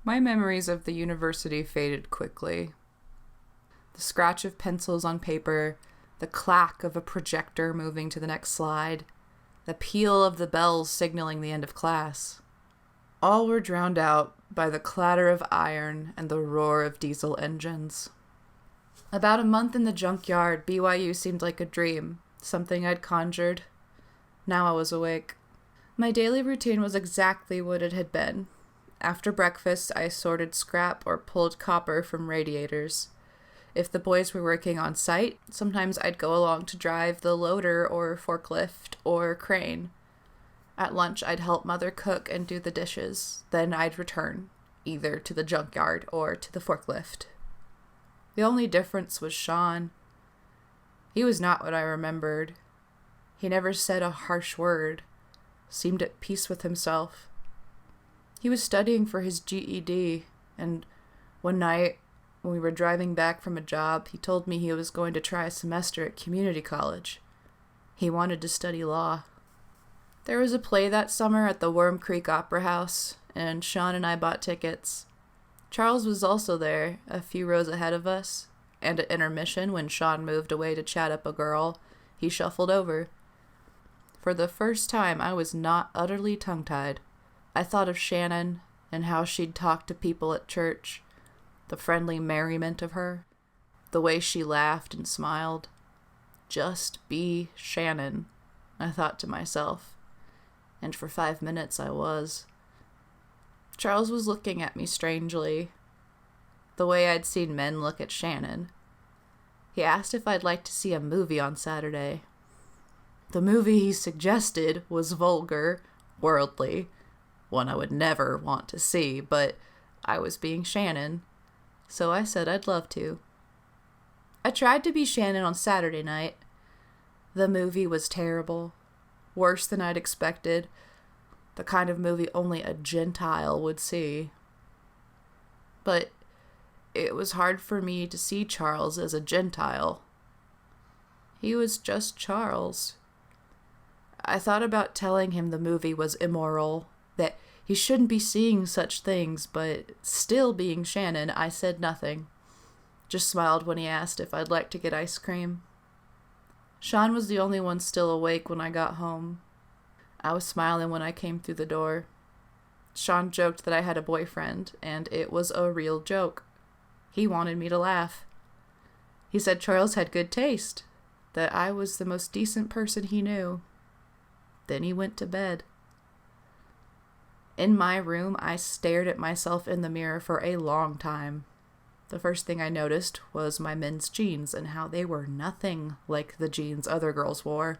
My memories of the university faded quickly. The scratch of pencils on paper, the clack of a projector moving to the next slide, the peal of the bells signaling the end of class. All were drowned out by the clatter of iron and the roar of diesel engines. About a month in the junkyard, BYU seemed like a dream, something I'd conjured. Now I was awake. My daily routine was exactly what it had been. After breakfast, I sorted scrap or pulled copper from radiators. If the boys were working on site, sometimes I'd go along to drive the loader or forklift or crane. At lunch, I'd help Mother cook and do the dishes. Then I'd return, either to the junkyard or to the forklift. The only difference was Sean. He was not what I remembered. He never said a harsh word, seemed at peace with himself. He was studying for his GED, and one night, when we were driving back from a job, he told me he was going to try a semester at community college. He wanted to study law. There was a play that summer at the Worm Creek Opera House, and Sean and I bought tickets. Charles was also there, a few rows ahead of us, and at intermission, when Sean moved away to chat up a girl, he shuffled over. For the first time, I was not utterly tongue-tied. I thought of Shannon and how she'd talk to people at church, the friendly merriment of her, the way she laughed and smiled. Just be Shannon, I thought to myself, and for 5 minutes I was. Charles was looking at me strangely, the way I'd seen men look at Shannon. He asked if I'd like to see a movie on Saturday. The movie he suggested was vulgar, worldly, one I would never want to see, but I was being Shannon, so I said I'd love to. I tried to be Shannon on Saturday night. The movie was terrible, worse than I'd expected, the kind of movie only a Gentile would see. But it was hard for me to see Charles as a Gentile. He was just Charles. I thought about telling him the movie was immoral, that he shouldn't be seeing such things, but still being Shannon, I said nothing. Just smiled when he asked if I'd like to get ice cream. Sean was the only one still awake when I got home. I was smiling when I came through the door. Sean joked that I had a boyfriend, and it was a real joke. He wanted me to laugh. He said Charles had good taste, that I was the most decent person he knew. Then he went to bed. In my room, I stared at myself in the mirror for a long time. The first thing I noticed was my men's jeans and how they were nothing like the jeans other girls wore.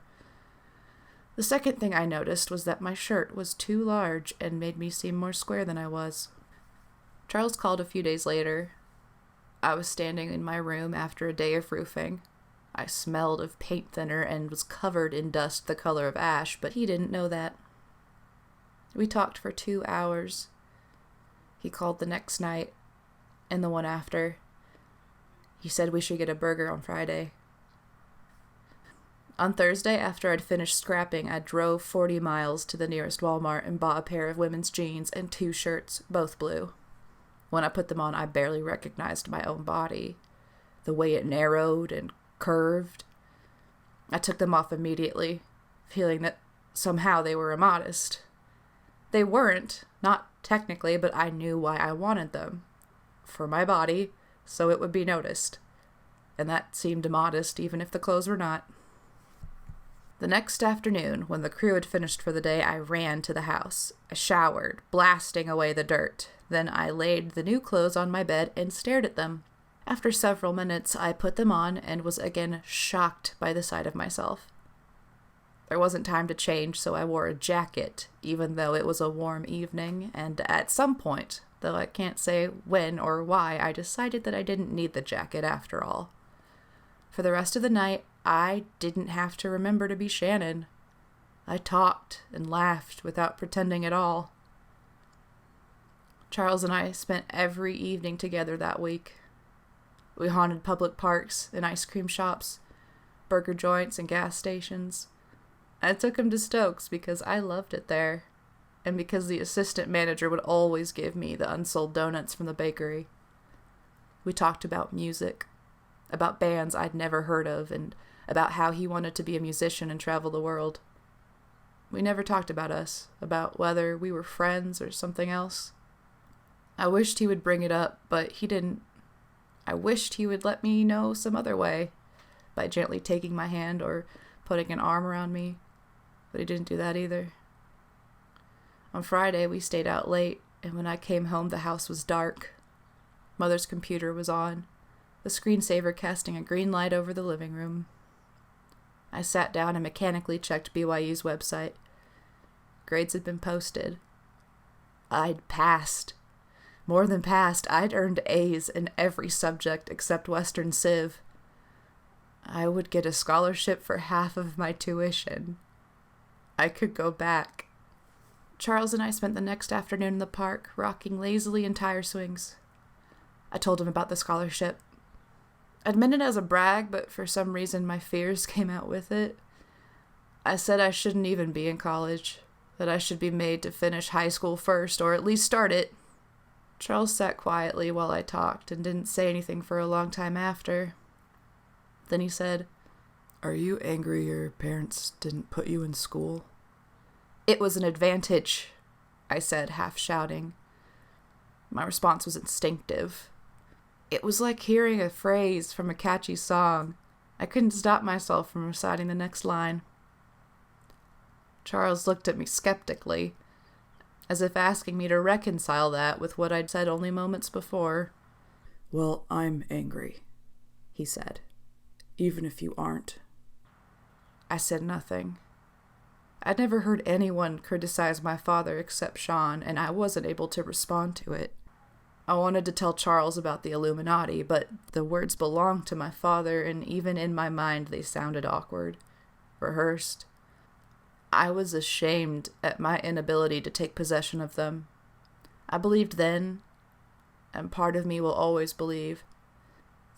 The second thing I noticed was that my shirt was too large and made me seem more square than I was. Charles called a few days later. I was standing in my room after a day of roofing. I smelled of paint thinner and was covered in dust the color of ash, but he didn't know that. We talked for 2 hours. He called the next night, and the one after. He said we should get a burger on Friday. On Thursday, after I'd finished scrapping, I drove 40 miles to the nearest Walmart and bought a pair of women's jeans and 2 shirts, both blue. When I put them on, I barely recognized my own body, the way it narrowed and curved. I took them off immediately, feeling that somehow they were immodest. They weren't, not technically, but I knew why I wanted them. For my body, so it would be noticed. And that seemed immodest, even if the clothes were not. The next afternoon, when the crew had finished for the day, I ran to the house. I showered, blasting away the dirt. Then I laid the new clothes on my bed and stared at them. After several minutes, I put them on and was again shocked by the sight of myself. There wasn't time to change, so I wore a jacket, even though it was a warm evening, and at some point, though I can't say when or why, I decided that I didn't need the jacket after all. For the rest of the night, I didn't have to remember to be Shannon. I talked and laughed without pretending at all. Charles and I spent every evening together that week. We haunted public parks and ice cream shops, burger joints and gas stations. I took him to Stokes because I loved it there, and because the assistant manager would always give me the unsold donuts from the bakery. We talked about music, about bands I'd never heard of, and about how he wanted to be a musician and travel the world. We never talked about us, about whether we were friends or something else. I wished he would bring it up, but he didn't. I wished he would let me know some other way, by gently taking my hand or putting an arm around me, but he didn't do that either. On Friday, we stayed out late, and when I came home, the house was dark. Mother's computer was on, the screensaver casting a green light over the living room. I sat down and mechanically checked BYU's website. Grades had been posted. I'd passed. More than passed, I'd earned A's in every subject except Western Civ. I would get a scholarship for half of my tuition. I could go back. Charles and I spent the next afternoon in the park, rocking lazily in tire swings. I told him about the scholarship. I'd meant it as a brag, but for some reason my fears came out with it. I said I shouldn't even be in college, that I should be made to finish high school first, or at least start it. Charles sat quietly while I talked and didn't say anything for a long time after. Then he said, "Are you angry your parents didn't put you in school?" "It was an advantage," I said, half shouting. My response was instinctive. It was like hearing a phrase from a catchy song. I couldn't stop myself from reciting the next line. Charles looked at me skeptically, as if asking me to reconcile that with what I'd said only moments before. "Well, I'm angry," he said, "even if you aren't." I said nothing. I'd never heard anyone criticize my father except Sean, and I wasn't able to respond to it. I wanted to tell Charles about the Illuminati, but the words belonged to my father, and even in my mind they sounded awkward, rehearsed. I was ashamed at my inability to take possession of them. I believed then, and part of me will always believe,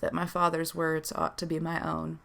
that my father's words ought to be my own.